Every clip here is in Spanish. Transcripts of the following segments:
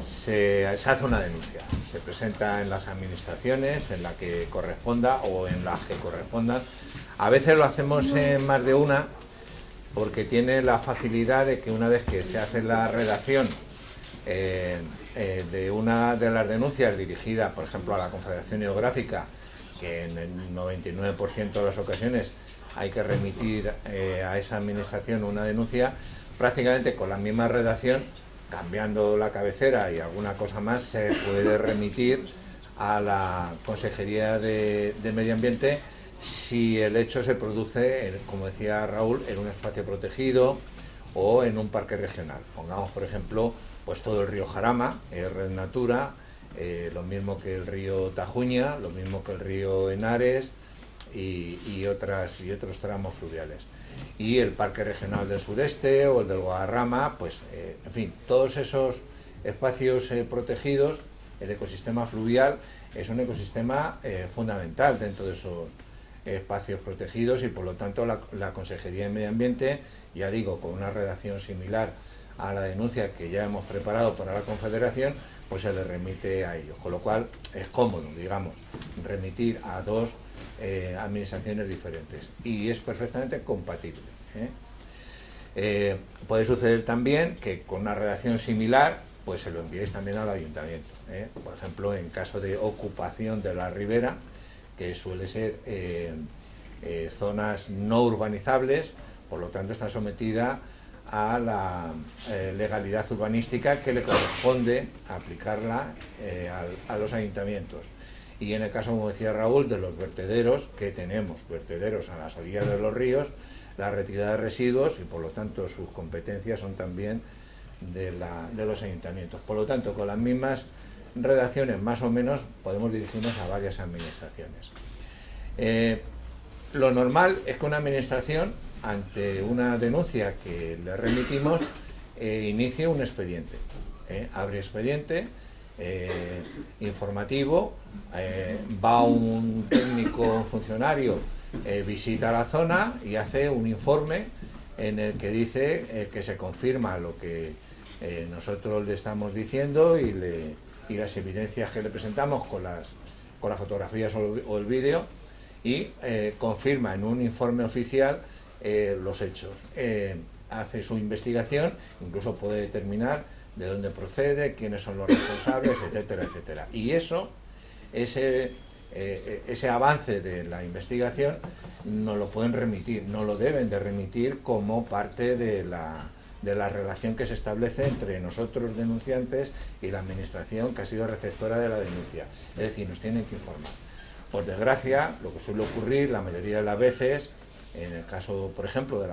se hace una denuncia, se presenta en las administraciones, en la que corresponda o en las que correspondan. A veces lo hacemos en más de una, porque tiene la facilidad de que una vez que se hace la redacción de una de las denuncias dirigida, por ejemplo, a la Confederación Hidrográfica, que en el 99% de las ocasiones hay que remitir a esa administración una denuncia, prácticamente con la misma redacción, cambiando la cabecera y alguna cosa más, se puede remitir a la Consejería de Medio Ambiente si el hecho se produce, como decía Raúl, en un espacio protegido o en un parque regional. Pongamos, por ejemplo, pues todo el río Jarama, Red Natura, lo mismo que el río Tajuña, lo mismo que el río Henares y otros tramos fluviales. Y el Parque Regional del Sureste o el del Guadarrama, pues, en fin, todos esos espacios protegidos, el ecosistema fluvial es un ecosistema fundamental dentro de esos espacios protegidos y por lo tanto la Consejería de Medio Ambiente, ya digo, con una redacción similar a la denuncia que ya hemos preparado para la Confederación, pues se le remite a ellos, con lo cual es cómodo, digamos, remitir a dos administraciones diferentes y es perfectamente compatible. Puede suceder también que con una redacción similar pues se lo enviéis también al ayuntamiento, por ejemplo en caso de ocupación de la ribera, que suele ser zonas no urbanizables, por lo tanto está sometida a la legalidad urbanística que le corresponde aplicarla a los ayuntamientos. Y en el caso, como decía Raúl, de los vertederos, que tenemos vertederos a las orillas de los ríos, la retirada de residuos y por lo tanto sus competencias son también de los ayuntamientos. Por lo tanto, con las mismas redacciones más o menos podemos dirigirnos a varias administraciones. Lo normal es que una administración, ante una denuncia que le remitimos, inicie un expediente, abre expediente informativo, va un técnico, un funcionario, visita la zona y hace un informe en el que dice que se confirma lo que nosotros le estamos diciendo y las evidencias que le presentamos con las fotografías o el vídeo, y confirma en un informe oficial los hechos. Hace su investigación, incluso puede determinar de dónde procede, quiénes son los responsables, etcétera, etcétera. Y ese avance de la investigación nos lo pueden remitir, no lo deben de remitir como parte de la relación que se establece entre nosotros denunciantes y la administración que ha sido receptora de la denuncia. Es decir, nos tienen que informar. Por desgracia, lo que suele ocurrir la mayoría de las veces, en el caso, por ejemplo, de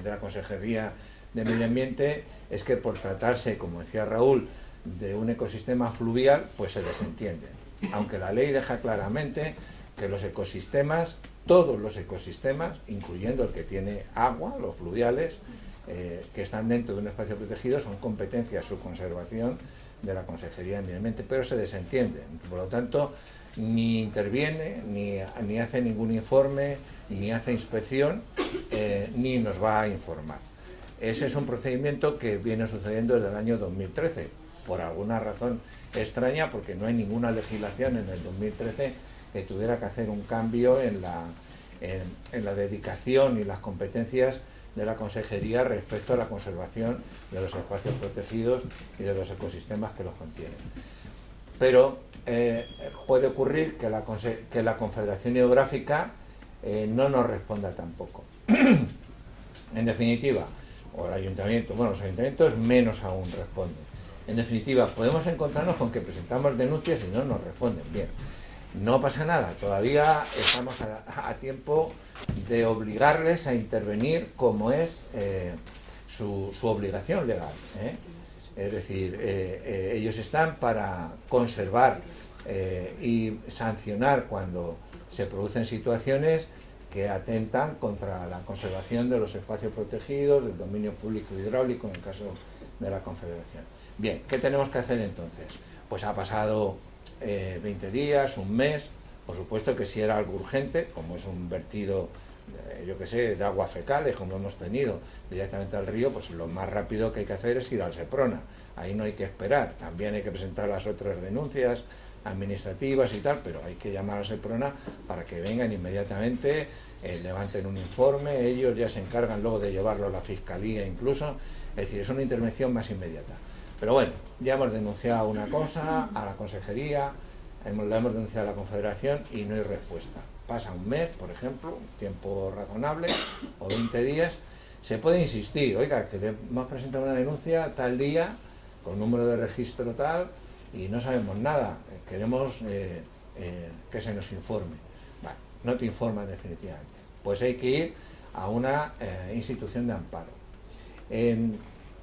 la Consejería de Medio Ambiente, es que por tratarse, como decía Raúl, de un ecosistema fluvial, pues se desentiende. Aunque la ley deja claramente que los ecosistemas, todos los ecosistemas, incluyendo el que tiene agua, los fluviales, que están dentro de un espacio protegido, son competencia su conservación de la Consejería de Medio Ambiente, pero se desentiende. Por lo tanto, ni interviene, ni hace ningún informe, ni hace inspección, ni nos va a informar. Ese es un procedimiento que viene sucediendo desde el año 2013, por alguna razón extraña, porque no hay ninguna legislación en el 2013 que tuviera que hacer un cambio en la dedicación y las competencias de la Consejería respecto a la conservación de los espacios protegidos y de los ecosistemas que los contienen. Pero puede ocurrir que la Confederación Hidrográfica no nos responda tampoco. En definitiva, o el ayuntamiento, bueno, los ayuntamientos menos aún responden. En definitiva, podemos encontrarnos con que presentamos denuncias y no nos responden. Bien, no pasa nada, todavía estamos a tiempo de obligarles a intervenir como es su obligación legal. Es decir, ellos están para conservar y sancionar cuando se producen situaciones que atentan contra la conservación de los espacios protegidos, del dominio público hidráulico en el caso de la Confederación. Bien, ¿qué tenemos que hacer entonces? Pues ha pasado 20 días, un mes, por supuesto que si era algo urgente, como es un vertido yo que sé, de aguas fecales, como hemos tenido directamente al río, pues lo más rápido que hay que hacer es ir al Seprona. Ahí no hay que esperar, también hay que presentar las otras denuncias administrativas y tal, pero hay que llamar al Seprona para que vengan inmediatamente, levanten un informe, ellos ya se encargan luego de llevarlo a la Fiscalía incluso, es decir, es una intervención más inmediata. Pero bueno, ya hemos denunciado una cosa a la Consejería, la hemos denunciado a la Confederación y no hay respuesta. Pasa un mes, por ejemplo, un tiempo razonable, o 20 días, se puede insistir, oiga, que le hemos presentado una denuncia tal día, con número de registro tal, y no sabemos nada, queremos que se nos informe. Vale, no te informan definitivamente. Pues hay que ir a una institución de amparo. En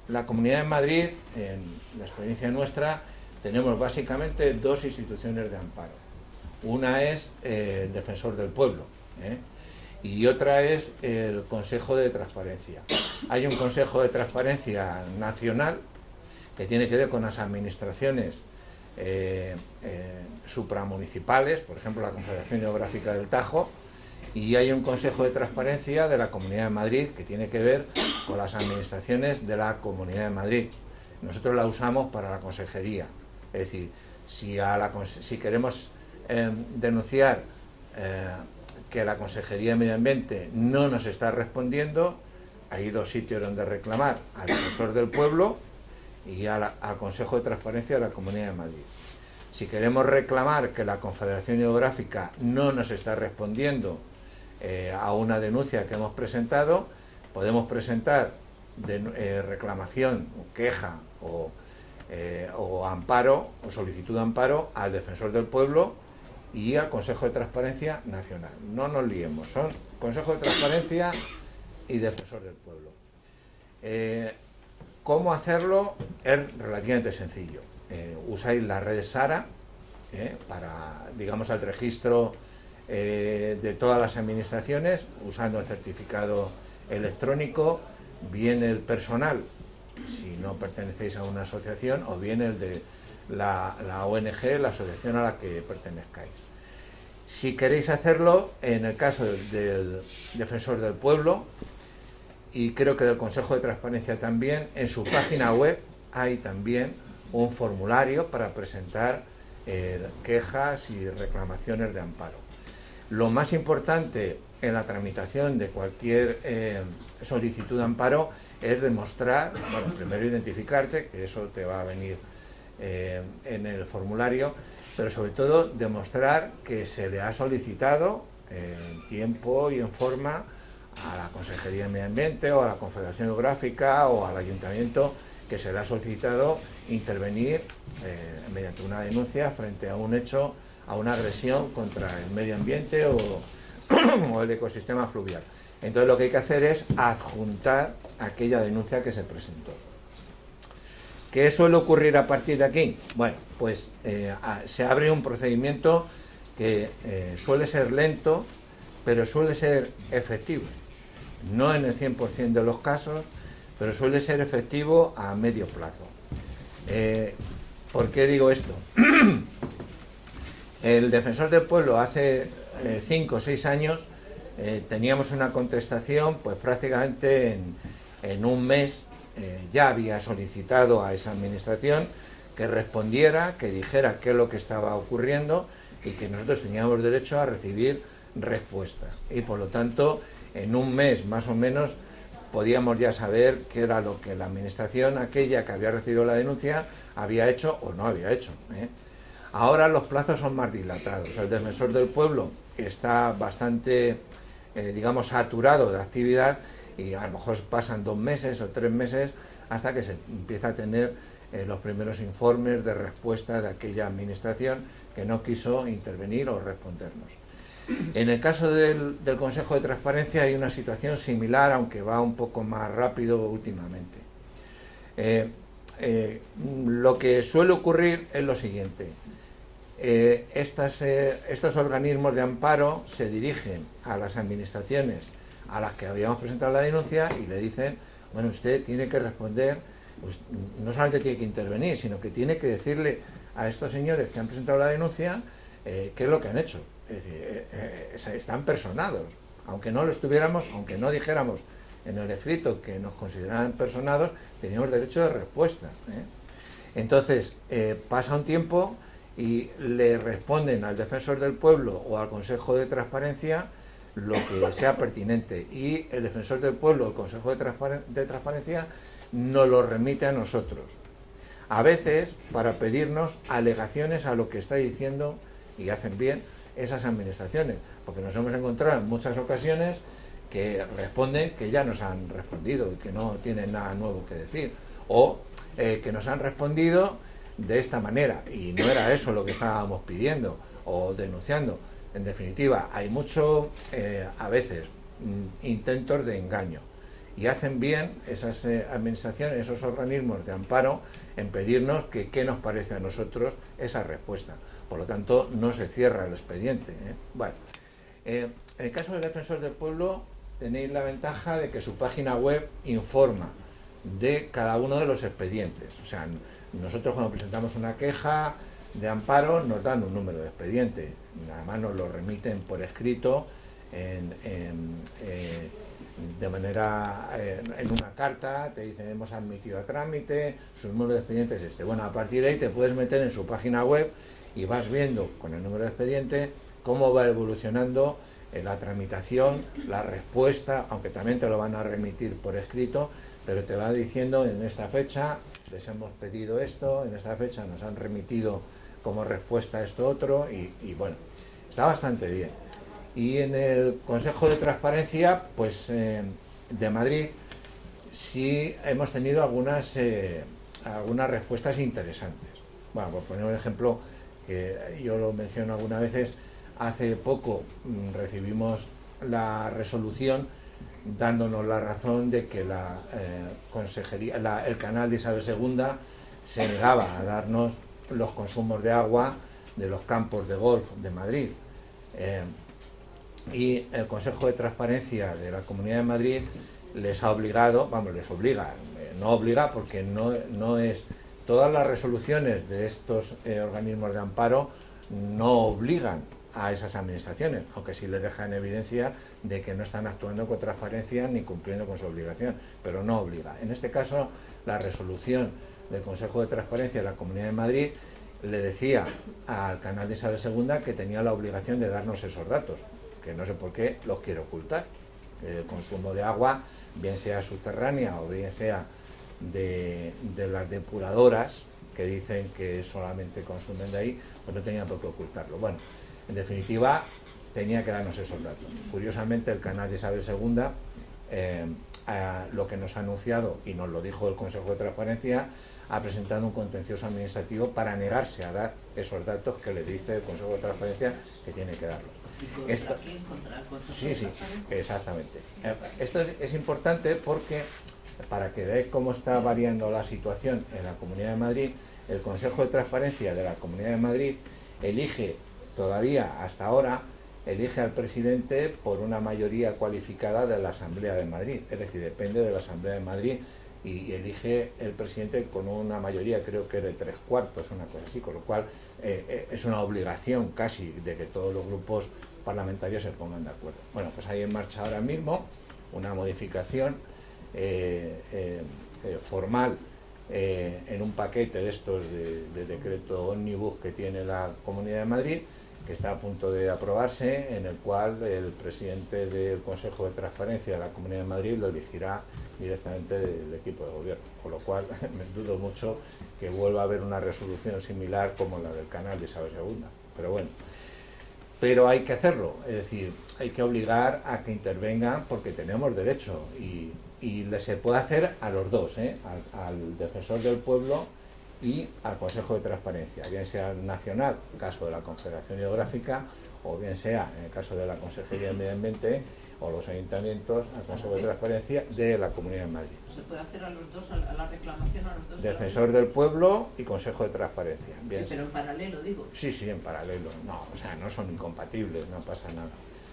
la Comunidad de Madrid, en la experiencia nuestra, tenemos básicamente dos instituciones de amparo. Una es el Defensor del Pueblo, y otra es el Consejo de Transparencia. Hay un Consejo de Transparencia nacional que tiene que ver con las administraciones supramunicipales, por ejemplo la Confederación Geográfica del Tajo, y hay un Consejo de Transparencia de la Comunidad de Madrid que tiene que ver con las administraciones de la Comunidad de Madrid. Nosotros la usamos para la consejería, es decir, si queremos denunciar que la Consejería de Medio Ambiente no nos está respondiendo, hay dos sitios donde reclamar: al Defensor del Pueblo y al Consejo de Transparencia de la Comunidad de Madrid. Si queremos reclamar que la Confederación Geográfica no nos está respondiendo a una denuncia que hemos presentado, podemos presentar reclamación, queja o amparo o solicitud de amparo al Defensor del Pueblo y al Consejo de Transparencia Nacional. No nos liemos, son Consejo de Transparencia y Defensor del Pueblo. ¿Cómo hacerlo? Es relativamente sencillo. Usáis la red SARA para, digamos, el registro de todas las administraciones, usando el certificado electrónico, bien el personal, si no pertenecéis a una asociación, o bien el de la ONG, la asociación a la que pertenezcáis. Si queréis hacerlo, en el caso del Defensor del Pueblo, y creo que del Consejo de Transparencia también, en su página web hay también un formulario para presentar quejas y reclamaciones de amparo. Lo más importante en la tramitación de cualquier solicitud de amparo es demostrar, bueno, primero identificarte, que eso te va a venir en el formulario, pero sobre todo demostrar que se le ha solicitado en tiempo y en forma a la Consejería de Medio Ambiente o a la Confederación Geográfica o al Ayuntamiento, que se le ha solicitado intervenir mediante una denuncia frente a un hecho, a una agresión contra el medio ambiente o el ecosistema fluvial. Entonces lo que hay que hacer es adjuntar aquella denuncia que se presentó. ¿Qué suele ocurrir a partir de aquí? Bueno, pues se abre un procedimiento que suele ser lento, pero suele ser efectivo. No en el 100% de los casos, pero suele ser efectivo a medio plazo. ¿Por qué digo esto? El Defensor del Pueblo hace 5 o 6 años teníamos una contestación, pues prácticamente en un mes ya había solicitado a esa administración que respondiera, que dijera qué es lo que estaba ocurriendo y que nosotros teníamos derecho a recibir respuesta. Y por lo tanto, en un mes más o menos podíamos ya saber qué era lo que la administración aquella que había recibido la denuncia había hecho o no había hecho. Ahora los plazos son más dilatados. El Defensor del Pueblo está bastante, digamos, saturado de actividad y a lo mejor pasan 2 meses o 3 meses hasta que se empieza a tener los primeros informes de respuesta de aquella administración que no quiso intervenir o respondernos. En el caso del Consejo de Transparencia hay una situación similar, aunque va un poco más rápido últimamente. Lo que suele ocurrir es lo siguiente. Estos organismos de amparo se dirigen a las administraciones a las que habíamos presentado la denuncia y le dicen, bueno, usted tiene que responder, pues, no solamente tiene que intervenir, sino que tiene que decirle a estos señores que han presentado la denuncia qué es lo que han hecho. Es decir, están personados, Aunque no lo estuviéramos, aunque no dijéramos en el escrito que nos consideraban personados, teníamos derecho de respuesta. Entonces, pasa un tiempo y le responden al defensor del pueblo o al Consejo de Transparencia lo que sea pertinente, y el defensor del pueblo o el Consejo de Transparencia nos lo remite a nosotros, a veces para pedirnos alegaciones a lo que está diciendo, y hacen bien esas administraciones, porque nos hemos encontrado en muchas ocasiones que responden que ya nos han respondido y que no tienen nada nuevo que decir, o que nos han respondido de esta manera y no era eso lo que estábamos pidiendo o denunciando. En definitiva, hay mucho, a veces, intentos de engaño, y hacen bien esas administraciones, esos organismos de amparo, en pedirnos que qué nos parece a nosotros esa respuesta. Por lo tanto, no se cierra el expediente. Bueno, en el caso del defensor del pueblo tenéis la ventaja de que su página web informa de cada uno de los expedientes. O sea, nosotros cuando presentamos una queja de amparo nos dan un número de expediente, además nos lo remiten por escrito de manera en una carta, te dicen hemos admitido a trámite, su número de expediente es este. Bueno, a partir de ahí te puedes meter en su página web y vas viendo con el número de expediente cómo va evolucionando la tramitación, la respuesta, aunque también te lo van a remitir por escrito, pero te va diciendo en esta fecha les hemos pedido esto, en esta fecha nos han remitido como respuesta esto otro, y bueno, está bastante bien. Y en el Consejo de Transparencia, pues de Madrid, sí hemos tenido algunas respuestas interesantes. Bueno, por poner un ejemplo, que yo lo menciono algunas veces, hace poco recibimos la resolución dándonos la razón de que la consejería, el canal de Isabel II se negaba a darnos los consumos de agua de los campos de golf de Madrid. Y el Consejo de Transparencia de la Comunidad de Madrid les ha obligado, les obliga, no obliga porque no es, todas las resoluciones de estos organismos de amparo no obligan a esas administraciones, aunque sí les deja en evidencia de que no están actuando con transparencia ni cumpliendo con su obligación, pero no obliga. En este caso, la resolución del Consejo de Transparencia de la Comunidad de Madrid le decía al canal de Isabel II que tenía la obligación de darnos esos datos, que no sé por qué los quiere ocultar. El consumo de agua, bien sea subterránea o bien sea de las depuradoras, que dicen que solamente consumen de ahí, pues no tenía por qué ocultarlo. Bueno, en definitiva, tenía que darnos esos datos. Curiosamente, el canal de Isabel II, lo que nos ha anunciado, y nos lo dijo el Consejo de Transparencia, ha presentado un contencioso administrativo para negarse a dar esos datos que le dice el Consejo de Transparencia que tiene que darlos. ¿Contra quién? ¿Contra el Consejo Sí, de sí, Transparencia? exactamente. Esto es importante porque, para que veáis cómo está variando la situación en la Comunidad de Madrid, el Consejo de Transparencia de la Comunidad de Madrid elige, todavía hasta ahora, elige al presidente por una mayoría cualificada de la Asamblea de Madrid, es decir, depende de la Asamblea de Madrid, y elige el presidente con una mayoría, creo que de 3/4, una cosa así, con lo cual es una obligación casi de que todos los grupos parlamentarios se pongan de acuerdo. Bueno, pues hay en marcha ahora mismo una modificación formal en un paquete de estos de decreto ómnibus que tiene la Comunidad de Madrid, que está a punto de aprobarse, en el cual el presidente del Consejo de Transparencia de la Comunidad de Madrid lo elegirá directamente del equipo de gobierno, con lo cual me dudo mucho que vuelva a haber una resolución similar como la del canal de Isabel II, pero bueno. Pero hay que hacerlo, es decir, hay que obligar a que intervengan porque tenemos derecho, y se puede hacer a los dos, al defensor del pueblo y al Consejo de Transparencia, bien sea nacional, en el caso de la Confederación Hidrográfica, o bien sea en el caso de la Consejería de Medio Ambiente o los ayuntamientos, al Consejo de Transparencia de la Comunidad de Madrid. ¿Se puede hacer a los dos, a la reclamación a los dos? Defensor del pueblo y Consejo de Transparencia. Bien, sí, pero en paralelo, digo. Sí, en paralelo. No, o sea, no son incompatibles, no pasa nada.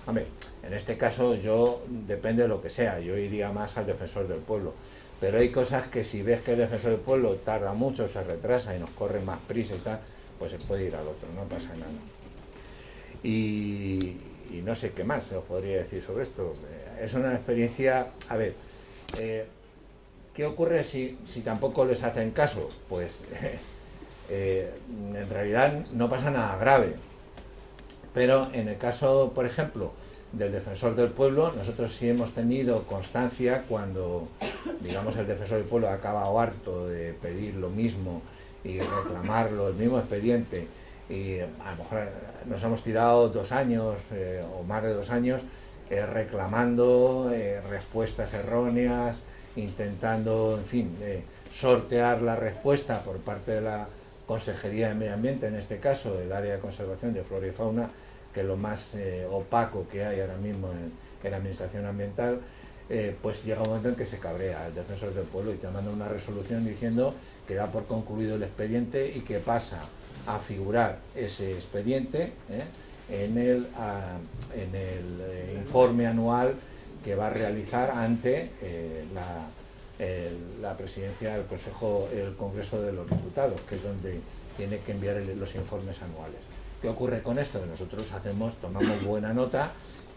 Hombre, en este caso yo, depende de lo que sea, yo iría más al defensor del pueblo. Pero hay cosas que si ves que el defensor del pueblo tarda mucho, se retrasa y nos corre más prisa y tal, pues se puede ir al otro, no pasa nada. Y y no sé qué más se os podría decir sobre esto. Es una experiencia, a ver, ¿qué ocurre si tampoco les hacen caso? Pues en realidad no pasa nada grave, pero en el caso, por ejemplo, del defensor del pueblo, nosotros sí hemos tenido constancia cuando, digamos, el defensor del pueblo ha acabado harto de pedir lo mismo y reclamarlo, el mismo expediente, y a lo mejor nos hemos tirado 2 años o más de 2 años reclamando respuestas erróneas, intentando, en fin, sortear la respuesta por parte de la Consejería de Medio Ambiente, en este caso el área de conservación de flora y fauna, que es lo más opaco que hay ahora mismo en la administración ambiental. Pues llega un momento en que se cabrea el defensor del pueblo y te manda una resolución diciendo que da por concluido el expediente y que pasa a figurar ese expediente en el informe anual que va a realizar ante la presidencia del el Congreso de los Diputados, que es donde tiene que enviar los informes anuales. ¿Qué ocurre con esto? Nosotros tomamos buena nota,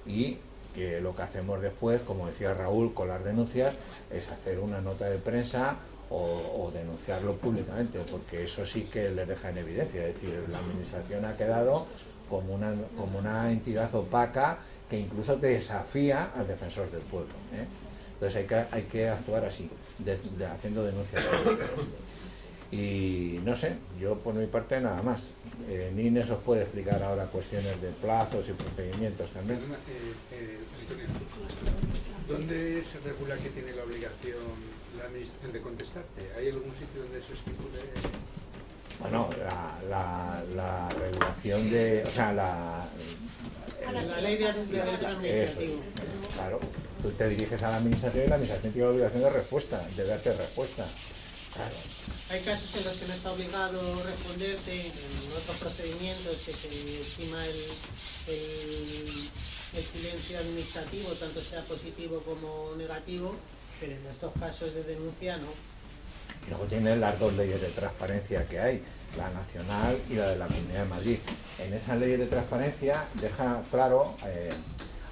y que lo que hacemos después, como decía Raúl, con las denuncias, es hacer una nota de prensa o denunciarlo públicamente, porque eso sí que les deja en evidencia. Es decir, la administración ha quedado como una entidad opaca que incluso desafía al defensor del pueblo. Entonces hay que actuar así, haciendo denuncias. Y no sé, yo por mi parte nada más. Nines os puede explicar ahora cuestiones de plazos y procedimientos también. Antonio, ¿dónde se regula que tiene la obligación la administración de contestarte? ¿Hay algún sitio donde se estipule? Bueno, la regulación de... O sea, la ley de derecho administrativo. Eso, claro, tú te diriges a la administración y la administración tiene la obligación de respuesta, de darte respuesta. Claro. Hay casos en los que no está obligado a responderte, en otros procedimientos que se estima el silencio administrativo, tanto sea positivo como negativo, pero en estos casos de denuncia no. Y luego tienes las 2 leyes de transparencia que hay, la nacional y la de la Comunidad de Madrid. En esa ley de transparencia deja claro,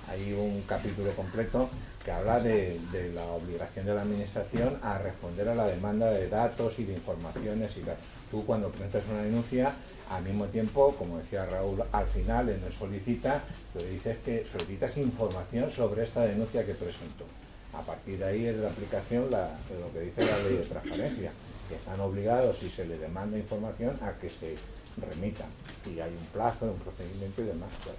hay un capítulo completo que habla de la obligación de la administración a responder a la demanda de datos y de informaciones y tal. Tú cuando presentas una denuncia, al mismo tiempo, como decía Raúl, al final en el solicita, lo que dices que solicitas información sobre esta denuncia que presentó. A partir de ahí es la aplicación lo que dice la ley de transparencia, que están obligados, si se les demanda información, a que se remitan. Y hay un plazo, un procedimiento y demás. Claro.